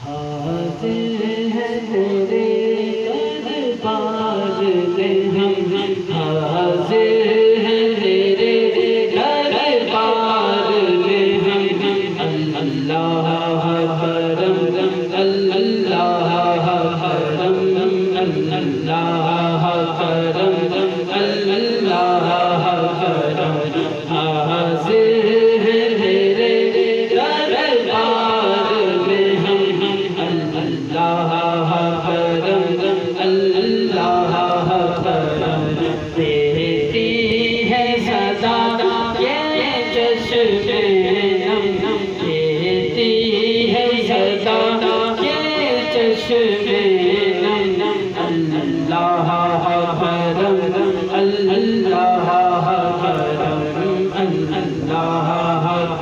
حاضر ہے تیرے دربار میں ہم، حاضر ہے تیرے دربار میں ہم، اللہ حرم اللہ حرم اللہ حرم اللہ حرم، حاضر ہے تیرے دربار میں ہم، اللہ حرم اللہ حرم، دیتی ہے صدا یہ چشم نم، دیتی ہے صدا یہ چشم نم، اللہ حرم اللہ حرم اللہ حرم اللہ حرم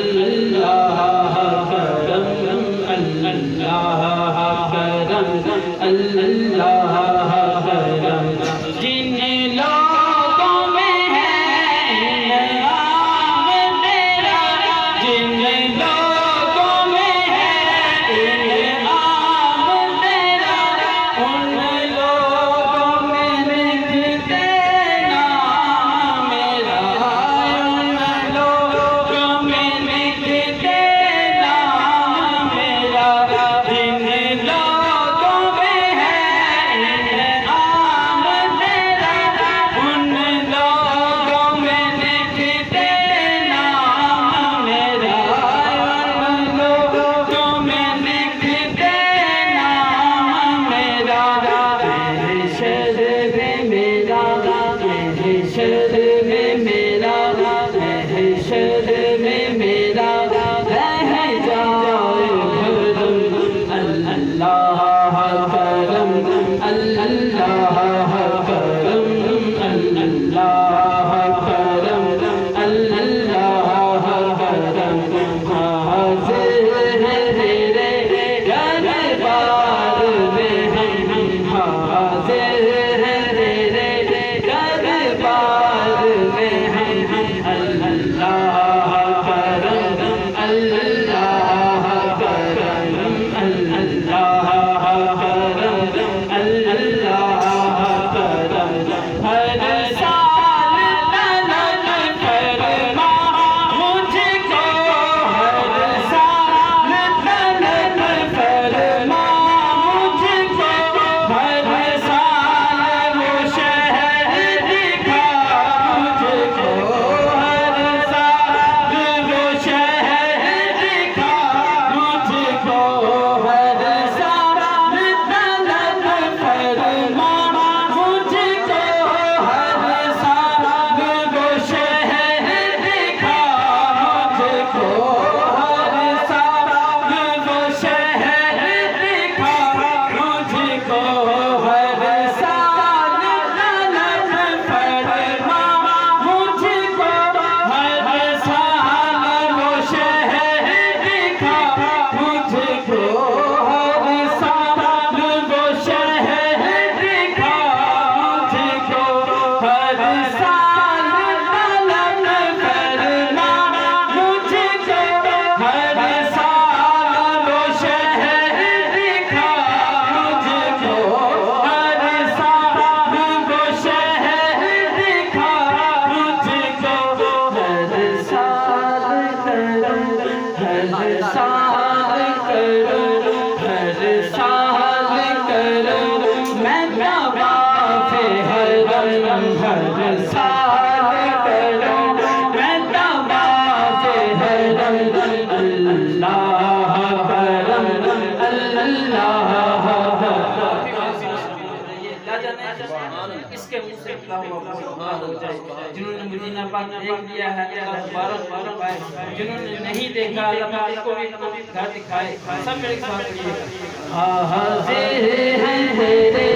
اللہ حرم اللہ حرم، جن لوگوں میں ہے انعام تیرا، جن لوگوں میں ہے انعام تیرا، ان لوگوں میں لکھتے نام میرا، ان لوگوں میں لکھتے نام میرا، جن لوگوں میں ہے انعام تیرا، ان لوگوں میں لکھتے نام میرا، ان لوگوں میں لکھتے نام میرا، محشر میں میرا، محشر میں میرا، محشر میں میرا رہ جائے حرم، اللہ حرم اللہ حرم اللہ حرم اللہ حرم، حاضر ہے تیرے دربار میں ہم، حاضر ہے تیرے دربار میں ہم، اللہ حرم اللہ حرم اللہ حرم اللہ حرم، ہر سال طلب فرما مجھ کو، ہر سال طلب فرما مجھ کو، ہر سال وہ شہر دکھا مجھ کو، ہر سال وہ شہر دکھا مجھ کو، ہر سال طلب فرما مجھ کو، ہر سال وہ شہر دکھا مجھ کو، ہر سال وہ شہر دکھا مجھ کو، ہر سال طلب فرما مجھ کو، ہر سال وہ شہر دکھا مجھ کو، ہر سال وہ شہر دکھا مجھ کو، ہر سال طلب فرما مجھ کو، ہر سال وہ شہر دکھا مجھ کو، ہر سال وہ شہر دکھا مجھ کو، ہر سال کرو ہر سال کرو ہر سال کرو میں طواف حرم، ہر سال کرو میں طواف حرم، اللہ حرم اللہ حرم، اس کے منہ سے نکلا ہوا بہت ہو جائے، جنہوں نے مدینہ پاک دیکھ لیا ہے اللہ مبارک پائے، جنہوں نے نہیں دیکھا اللہ پاک کو بھی گھر دکھائے، سب میرے ساتھ لیے حاضر ہیں تیرے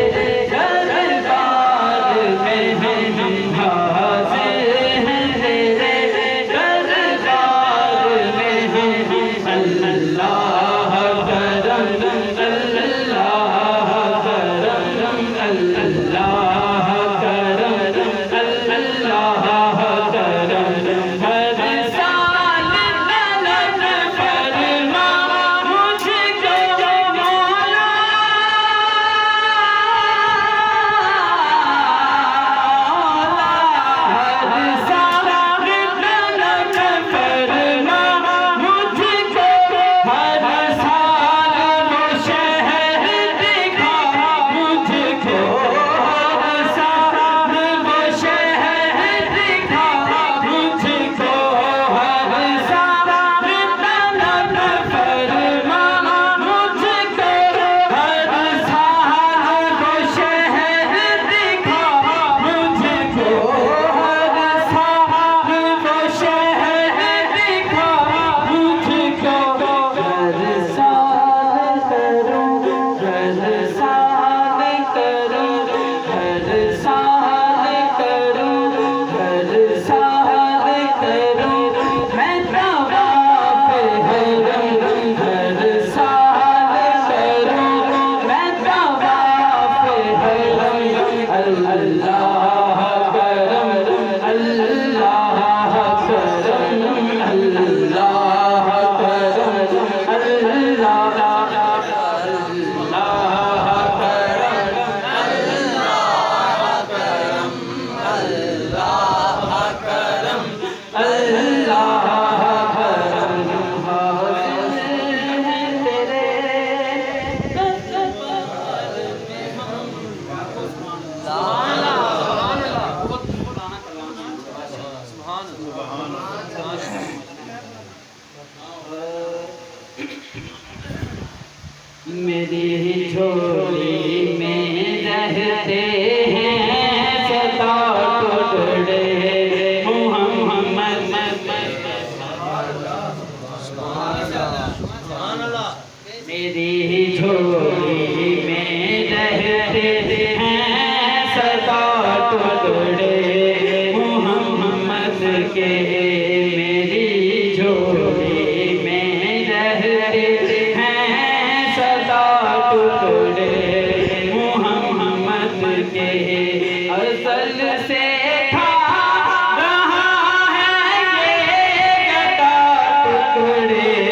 دربار میں ہم، حاضر ہیں تیرے دربار میں ہم، اللہ حرم اللہ حرم اللہ حرم اللہ حرم، ہر سال طلب میری جھولی میں رہتے ہیں سدا ٹکڑے محمد میری جھولی میں رہتے ہیں سدا ٹکڑے محمد کے میری جھولی میں رہتے ہیں سدا ٹکڑے محمد کے اصل سے تھا رہا ہے یہ گدا ٹکڑے